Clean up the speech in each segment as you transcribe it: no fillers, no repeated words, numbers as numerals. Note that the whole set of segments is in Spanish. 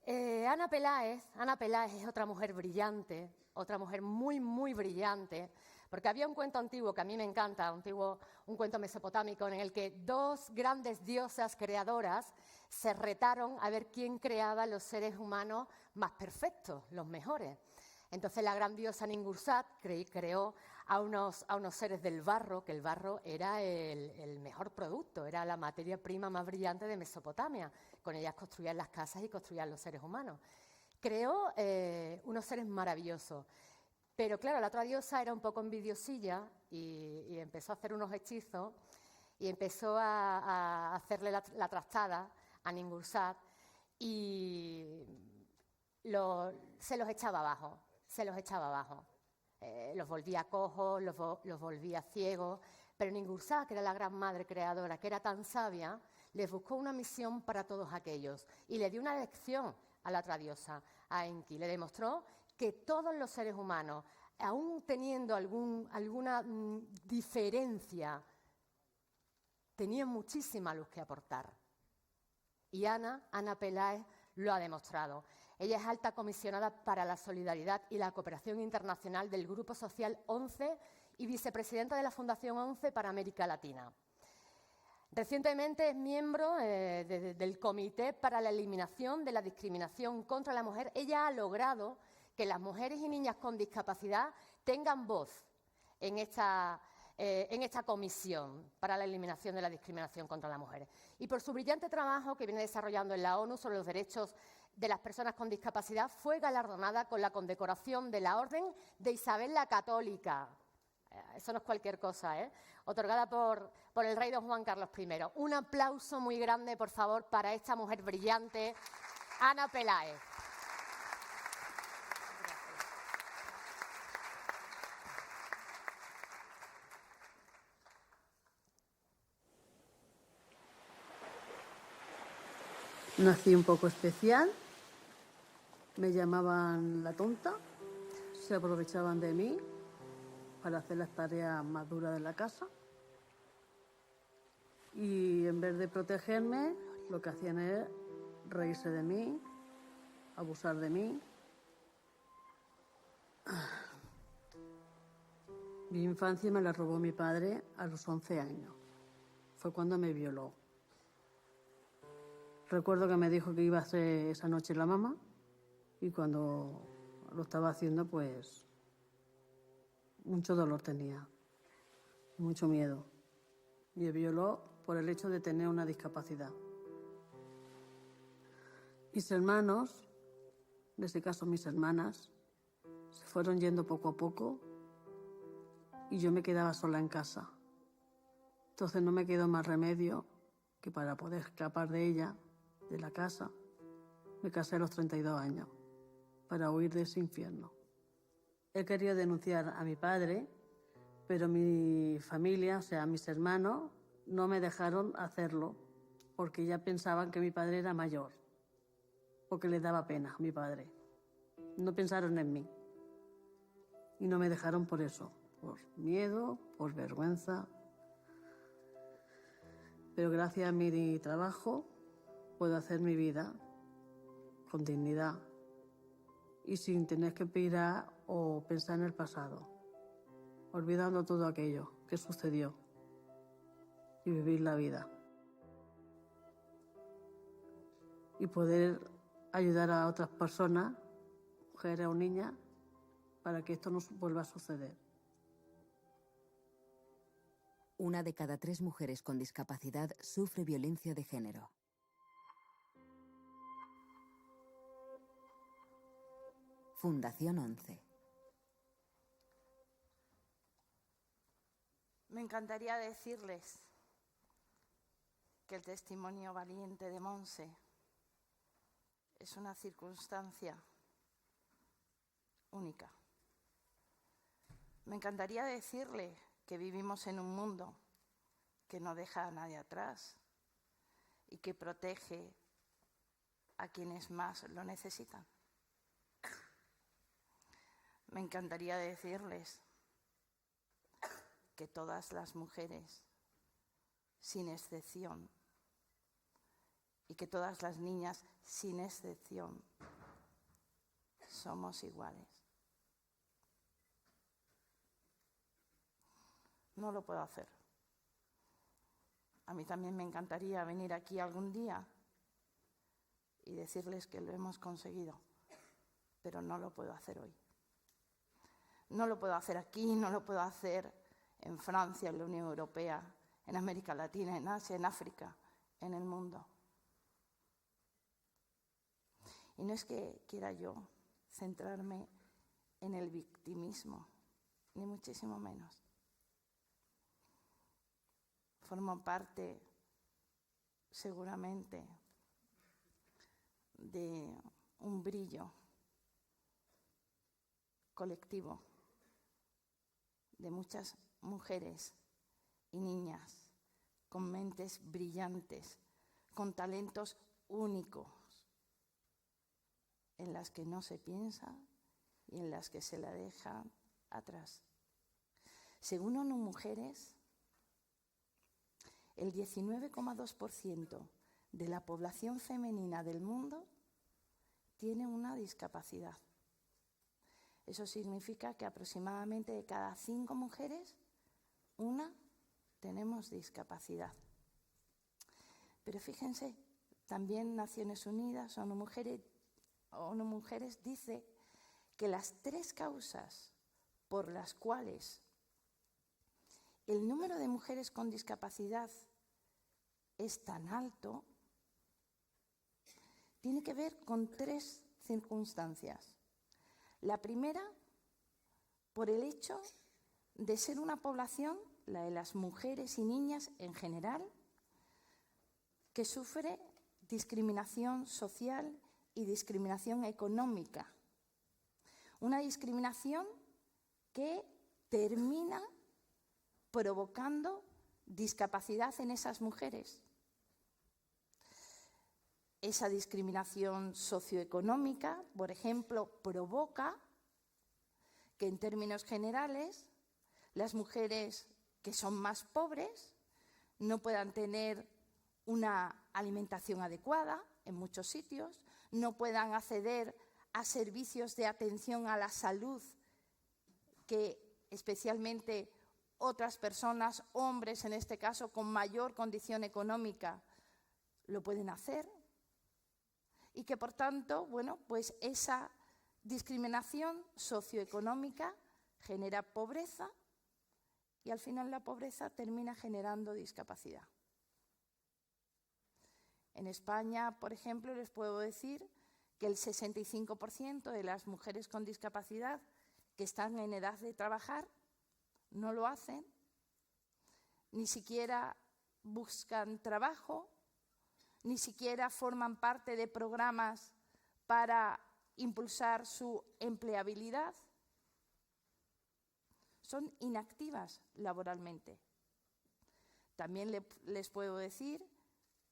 Ana Peláez es otra mujer brillante, otra mujer muy, muy brillante, porque había un cuento antiguo que a mí me encanta, un cuento mesopotámico en el que dos grandes diosas creadoras se retaron a ver quién creaba los seres humanos más perfectos, los mejores. Entonces la gran diosa Ningursat creó a unos seres del barro, que el barro era el mejor producto, era la materia prima más brillante de Mesopotamia. Con ellas construían las casas y construían los seres humanos. Creó unos seres maravillosos. Pero claro, la otra diosa era un poco envidiosilla y empezó a hacer unos hechizos y empezó a hacerle la trastada a Ningursat y se los echaba abajo. Los volvía cojos, los volvía ciegos, pero Ningursat, que era la gran madre creadora, que era tan sabia, les buscó una misión para todos aquellos y le dio una lección a la otra diosa, a Enki. Le demostró que todos los seres humanos, aún teniendo alguna diferencia, tenían muchísima luz que aportar. Y Ana Peláez lo ha demostrado. Ella es alta comisionada para la solidaridad y la cooperación internacional del Grupo Social 11 y vicepresidenta de la Fundación 11 para América Latina. Recientemente es miembro del Comité para la Eliminación de la Discriminación contra la Mujer. Ella ha logrado que las mujeres y niñas con discapacidad tengan voz en esta comisión para la eliminación de la discriminación contra las mujeres. Y por su brillante trabajo que viene desarrollando en la ONU sobre los derechos de las personas con discapacidad, fue galardonada con la condecoración de la Orden de Isabel la Católica. Eso no es cualquier cosa, otorgada por el rey don Juan Carlos I. Un aplauso muy grande, por favor, para esta mujer brillante, Ana Peláez. Nací un poco especial, me llamaban la tonta, se aprovechaban de mí para hacer las tareas más duras de la casa y en vez de protegerme lo que hacían es reírse de mí, abusar de mí. Mi infancia me la robó mi padre a los 11 años, fue cuando me violó. Recuerdo que me dijo que iba a hacer esa noche la mamá y cuando lo estaba haciendo, pues mucho dolor tenía, mucho miedo. Me violó por el hecho de tener una discapacidad. Mis hermanos, en este caso mis hermanas, se fueron yendo poco a poco y yo me quedaba sola en casa. Entonces no me quedó más remedio que para poder escapar de ella, de la casa, me casé a los 32 años para huir de ese infierno. He querido denunciar a mi padre, pero mi familia, o sea, mis hermanos, no me dejaron hacerlo porque ya pensaban que mi padre era mayor, porque les daba pena a mi padre. No pensaron en mí y no me dejaron por eso, por miedo, por vergüenza. Pero gracias a mi trabajo puedo hacer mi vida con dignidad y sin tener que pirar o pensar en el pasado, olvidando todo aquello que sucedió y vivir la vida y poder ayudar a otras personas, mujeres o niñas, para que esto no vuelva a suceder. 1 de cada 3 mujeres con discapacidad sufre violencia de género. Fundación 11. Me encantaría decirles que el testimonio valiente de Monse es una circunstancia única. Me encantaría decirle que vivimos en un mundo que no deja a nadie atrás y que protege a quienes más lo necesitan. Me encantaría decirles que todas las mujeres, sin excepción, y que todas las niñas, sin excepción, somos iguales. No lo puedo hacer. A mí también me encantaría venir aquí algún día y decirles que lo hemos conseguido, pero no lo puedo hacer hoy. No lo puedo hacer aquí, no lo puedo hacer en Francia, en la Unión Europea, en América Latina, en Asia, en África, en el mundo. Y no es que quiera yo centrarme en el victimismo, ni muchísimo menos. Formo parte, seguramente, de un brillo colectivo de muchas mujeres y niñas con mentes brillantes, con talentos únicos, en las que no se piensa y en las que se la deja atrás. Según ONU Mujeres, el 19,2% de la población femenina del mundo tiene una discapacidad. Eso significa que aproximadamente de cada 5 mujeres, una tenemos discapacidad. Pero fíjense, también Naciones Unidas, ONU Mujeres dice que las 3 causas por las cuales el número de mujeres con discapacidad es tan alto tiene que ver con 3 circunstancias. La primera, por el hecho de ser una población, la de las mujeres y niñas en general, que sufre discriminación social y discriminación económica. Una discriminación que termina provocando discapacidad en esas mujeres. Esa discriminación socioeconómica, por ejemplo, provoca que en términos generales las mujeres que son más pobres no puedan tener una alimentación adecuada en muchos sitios, no puedan acceder a servicios de atención a la salud que especialmente otras personas, hombres en este caso, con mayor condición económica, lo pueden hacer. Y que, por tanto, pues esa discriminación socioeconómica genera pobreza y al final la pobreza termina generando discapacidad. En España, por ejemplo, les puedo decir que el 65% de las mujeres con discapacidad que están en edad de trabajar no lo hacen, ni siquiera buscan trabajo, ni siquiera forman parte de programas para impulsar su empleabilidad. Son inactivas laboralmente. También les puedo decir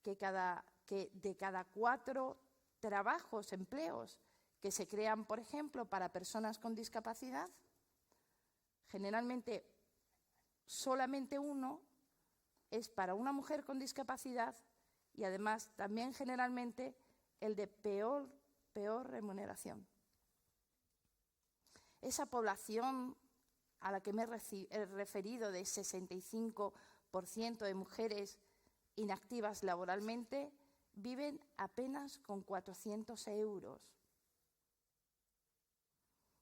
que de cada 4 trabajos, empleos que se crean, por ejemplo, para personas con discapacidad, generalmente solamente 1 es para una mujer con discapacidad y además también generalmente el de peor remuneración. Esa población a la que me he referido de 65% de mujeres inactivas laboralmente viven apenas con 400 euros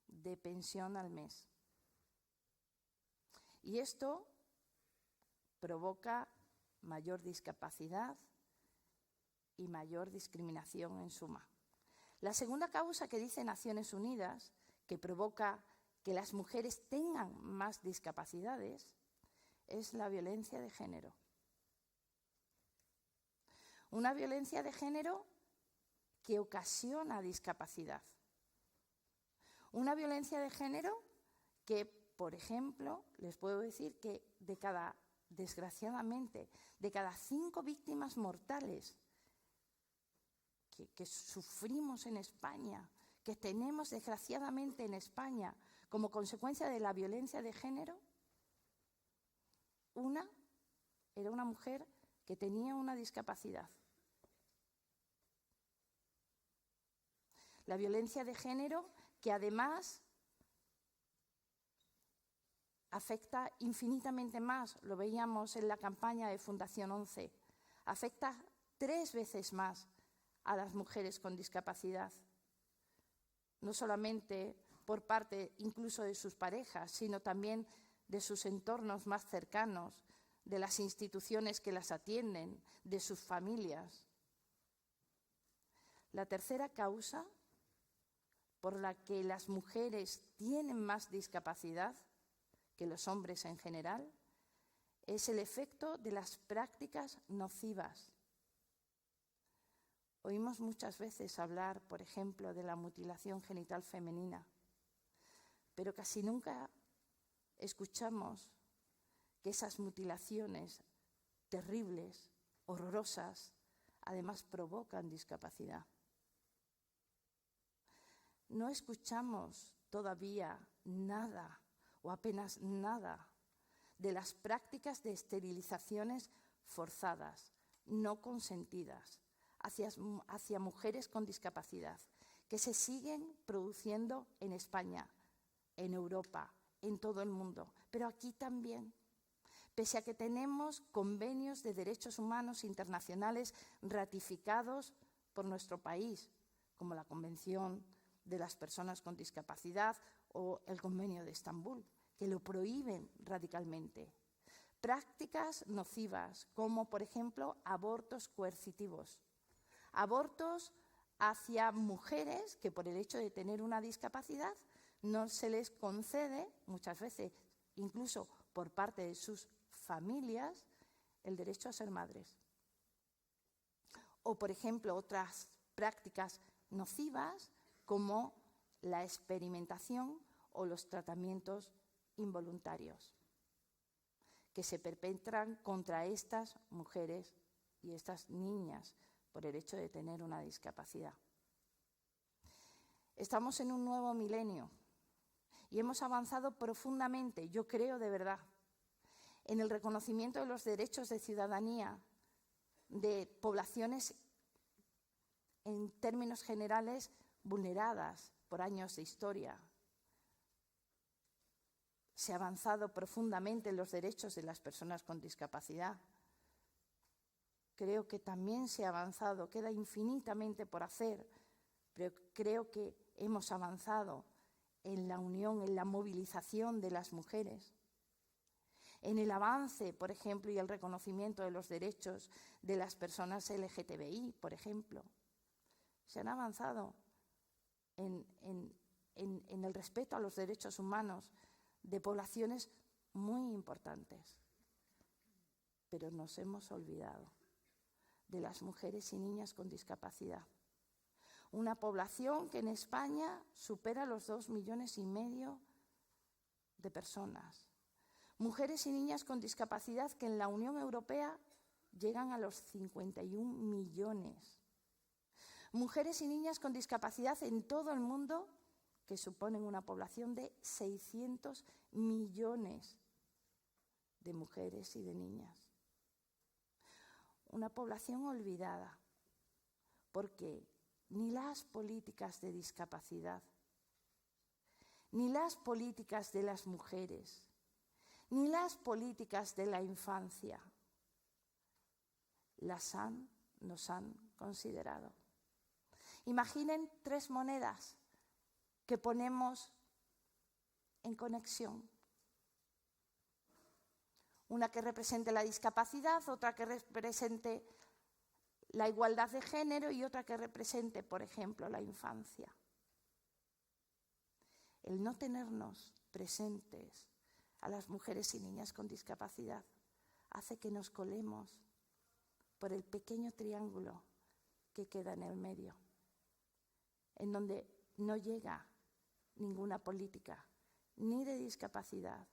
de pensión al mes. Y esto provoca mayor discapacidad y mayor discriminación en suma. La segunda causa que dice Naciones Unidas, que provoca que las mujeres tengan más discapacidades, es la violencia de género. Una violencia de género que ocasiona discapacidad. Una violencia de género que, por ejemplo, les puedo decir que desgraciadamente, de cada 5 víctimas mortales que sufrimos en España, que tenemos desgraciadamente en España como consecuencia de la violencia de género, una era una mujer que tenía una discapacidad. La violencia de género que además afecta infinitamente más, lo veíamos en la campaña de Fundación 11, afecta 3 veces más a las mujeres con discapacidad, no solamente por parte incluso de sus parejas, sino también de sus entornos más cercanos, de las instituciones que las atienden, de sus familias. La tercera causa por la que las mujeres tienen más discapacidad que los hombres en general es el efecto de las prácticas nocivas. Oímos muchas veces hablar, por ejemplo, de la mutilación genital femenina, pero casi nunca escuchamos que esas mutilaciones terribles, horrorosas, además provocan discapacidad. No escuchamos todavía nada o apenas nada de las prácticas de esterilizaciones forzadas, no consentidas, hacia mujeres con discapacidad, que se siguen produciendo en España, en Europa, en todo el mundo, pero aquí también. Pese a que tenemos convenios de derechos humanos internacionales ratificados por nuestro país, como la Convención de las Personas con Discapacidad o el Convenio de Estambul, que lo prohíben radicalmente. Prácticas nocivas, como por ejemplo abortos coercitivos, abortos hacia mujeres que por el hecho de tener una discapacidad no se les concede, muchas veces incluso por parte de sus familias, el derecho a ser madres. O por ejemplo otras prácticas nocivas como la experimentación o los tratamientos involuntarios que se perpetran contra estas mujeres y estas niñas por el hecho de tener una discapacidad. Estamos en un nuevo milenio y hemos avanzado profundamente, yo creo de verdad, en el reconocimiento de los derechos de ciudadanía de poblaciones en términos generales vulneradas por años de historia. Se ha avanzado profundamente en los derechos de las personas con discapacidad. Creo que también se ha avanzado, queda infinitamente por hacer, pero creo que hemos avanzado en la unión, en la movilización de las mujeres, en el avance, por ejemplo, y el reconocimiento de los derechos de las personas LGTBI, por ejemplo. Se han avanzado en el respeto a los derechos humanos de poblaciones muy importantes, pero nos hemos olvidado de las mujeres y niñas con discapacidad. Una población que en España supera los 2,5 millones de personas. Mujeres y niñas con discapacidad que en la Unión Europea llegan a los 51 millones. Mujeres y niñas con discapacidad en todo el mundo que suponen una población de 600 millones de mujeres y de niñas. Una población olvidada, porque ni las políticas de discapacidad, ni las políticas de las mujeres, ni las políticas de la infancia nos han considerado. Imaginen 3 monedas que ponemos en conexión. Una que represente la discapacidad, otra que represente la igualdad de género y otra que represente, por ejemplo, la infancia. El no tenernos presentes a las mujeres y niñas con discapacidad hace que nos colemos por el pequeño triángulo que queda en el medio, en donde no llega ninguna política, ni de discapacidad,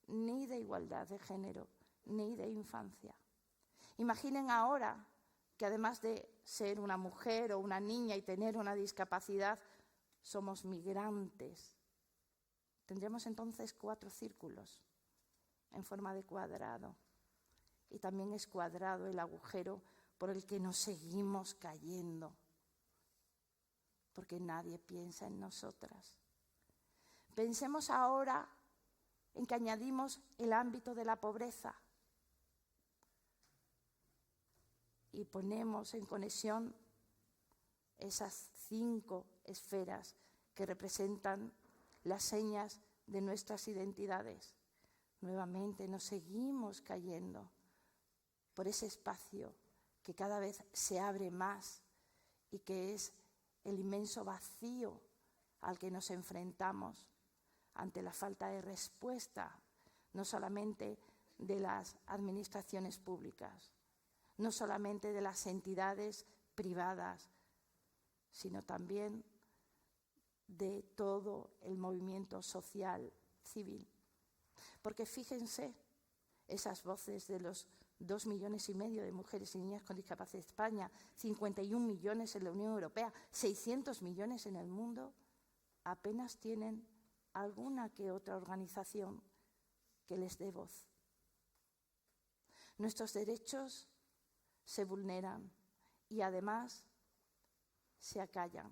ni de igualdad de género, ni de infancia. Imaginen ahora que además de ser una mujer o una niña y tener una discapacidad, somos migrantes. Tendremos entonces 4 círculos en forma de cuadrado. Y también es cuadrado el agujero por el que nos seguimos cayendo porque nadie piensa en nosotras. Pensemos ahora en que añadimos el ámbito de la pobreza y ponemos en conexión esas 5 esferas que representan las señas de nuestras identidades. Nuevamente nos seguimos cayendo por ese espacio que cada vez se abre más y que es el inmenso vacío al que nos enfrentamos ante la falta de respuesta, no solamente de las administraciones públicas, no solamente de las entidades privadas, sino también de todo el movimiento social civil. Porque fíjense, esas voces de los 2,5 millones de mujeres y niñas con discapacidad en España, 51 millones en la Unión Europea, 600 millones en el mundo, apenas tienen alguna que otra organización que les dé voz. Nuestros derechos se vulneran y además se acallan.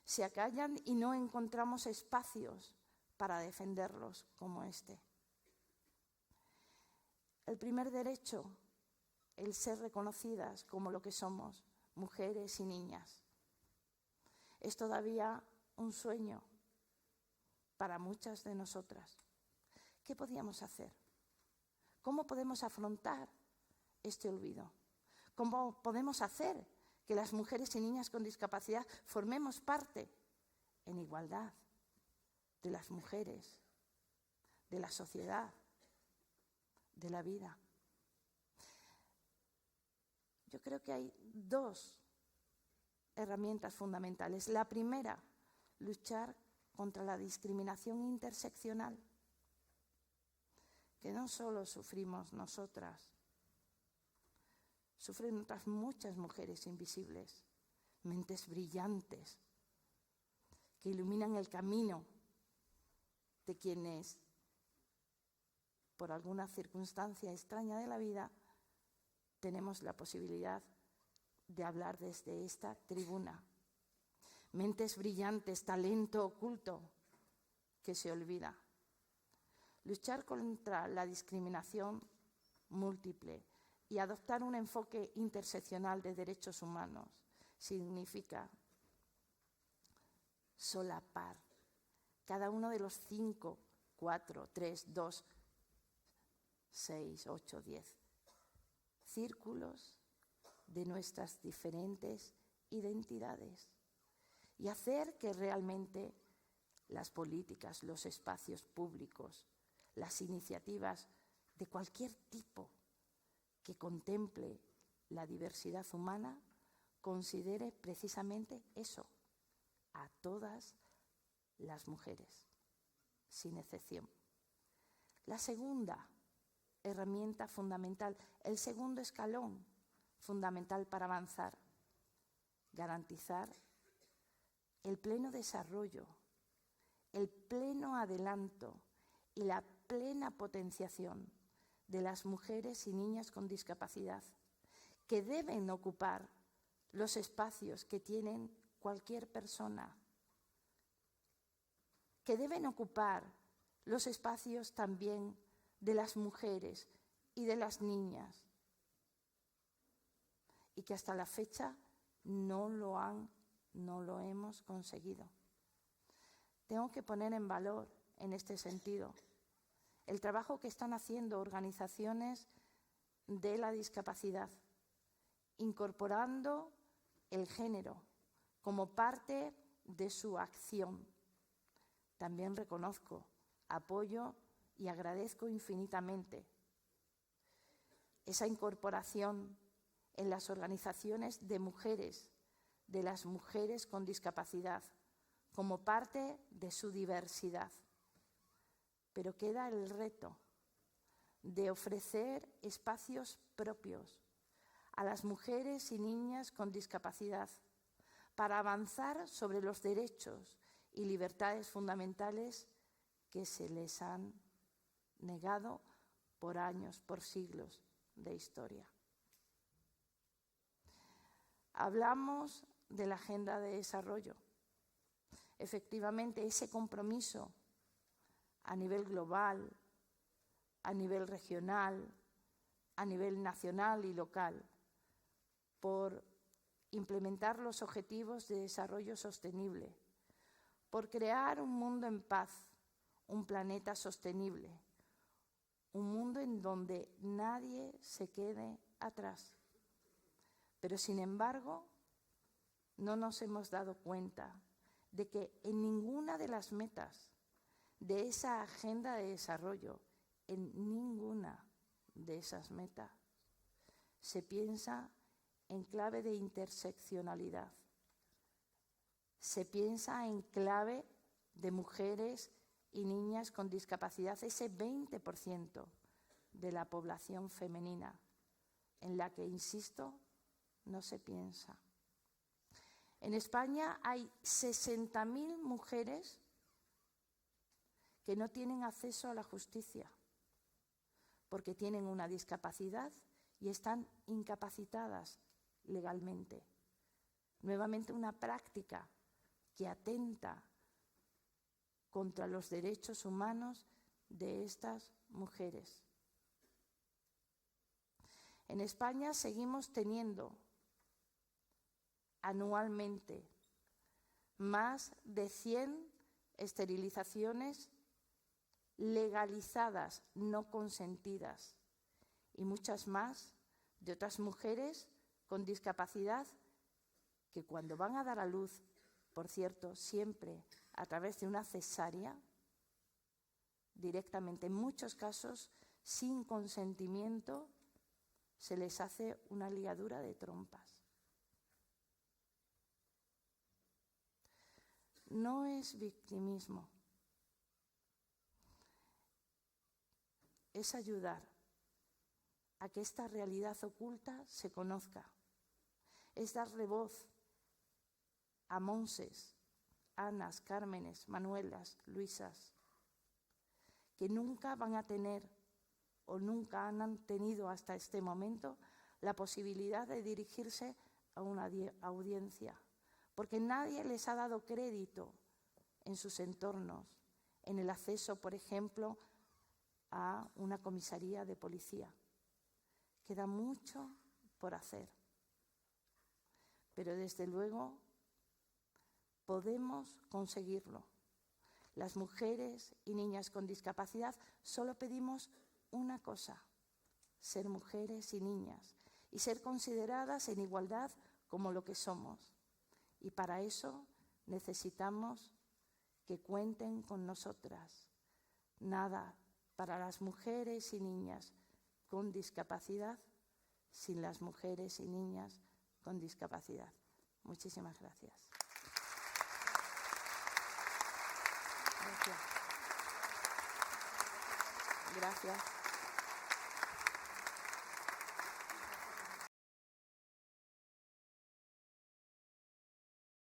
Se acallan y no encontramos espacios para defenderlos como este. El primer derecho, el ser reconocidas como lo que somos, mujeres y niñas, es todavía un sueño para muchas de nosotras. ¿Qué podíamos hacer? ¿Cómo podemos afrontar este olvido? ¿Cómo podemos hacer que las mujeres y niñas con discapacidad formemos parte en igualdad de las mujeres, de la sociedad, de la vida? Yo creo que hay 2 herramientas fundamentales. La primera, luchar contra la discriminación interseccional, que no solo sufrimos nosotras, sufren otras muchas mujeres invisibles, mentes brillantes, que iluminan el camino de quienes, por alguna circunstancia extraña de la vida, tenemos la posibilidad de hablar desde esta tribuna. Mentes brillantes, talento oculto que se olvida. Luchar contra la discriminación múltiple y adoptar un enfoque interseccional de derechos humanos significa solapar cada uno de los 5, 4, 3, 2, 6, 8, 10 círculos de nuestras diferentes identidades y hacer que realmente las políticas, los espacios públicos, las iniciativas de cualquier tipo que contemple la diversidad humana considere precisamente eso, a todas las mujeres, sin excepción. La segunda herramienta fundamental, el segundo escalón fundamental para avanzar, garantizar el pleno desarrollo, el pleno adelanto y la plena potenciación de las mujeres y niñas con discapacidad, que deben ocupar los espacios que tienen cualquier persona, que deben ocupar los espacios también de las mujeres y de las niñas, y que hasta la fecha no lo hemos conseguido. Tengo que poner en valor, en este sentido, el trabajo que están haciendo organizaciones de la discapacidad, incorporando el género como parte de su acción. También reconozco, apoyo y agradezco infinitamente esa incorporación en las organizaciones de mujeres, de las mujeres con discapacidad, como parte de su diversidad. Pero queda el reto de ofrecer espacios propios a las mujeres y niñas con discapacidad para avanzar sobre los derechos y libertades fundamentales que se les han negado por años, por siglos de historia. Hablamos de la Agenda de Desarrollo. Efectivamente, ese compromiso a nivel global, a nivel regional, a nivel nacional y local, por implementar los objetivos de desarrollo sostenible, por crear un mundo en paz, un planeta sostenible, un mundo en donde nadie se quede atrás. Pero, sin embargo, no nos hemos dado cuenta de que en ninguna de las metas de esa agenda de desarrollo, en ninguna de esas metas, se piensa en clave de interseccionalidad. Se piensa en clave de mujeres y niñas con discapacidad, ese 20% de la población femenina, en la que, insisto, no se piensa. En España hay 60.000 mujeres que no tienen acceso a la justicia porque tienen una discapacidad y están incapacitadas legalmente. Nuevamente, una práctica que atenta contra los derechos humanos de estas mujeres. En España seguimos teniendo anualmente más de 100 esterilizaciones legalizadas, no consentidas, y muchas más de otras mujeres con discapacidad que, cuando van a dar a luz, por cierto, siempre a través de una cesárea, directamente, en muchos casos, sin consentimiento, se les hace una ligadura de trompas. No es victimismo, es ayudar a que esta realidad oculta se conozca, es darle voz a Monses, Anas, Cármenes, Manuelas, Luisas, que nunca van a tener o nunca han tenido hasta este momento la posibilidad de dirigirse a una audiencia, porque nadie les ha dado crédito en sus entornos, en el acceso, por ejemplo, a una comisaría de policía. Queda mucho por hacer, pero desde luego podemos conseguirlo. Las mujeres y niñas con discapacidad solo pedimos una cosa: ser mujeres y niñas y ser consideradas en igualdad como lo que somos. Y para eso necesitamos que cuenten con nosotras. Nada para las mujeres y niñas con discapacidad sin las mujeres y niñas con discapacidad. Muchísimas gracias. Gracias. Gracias.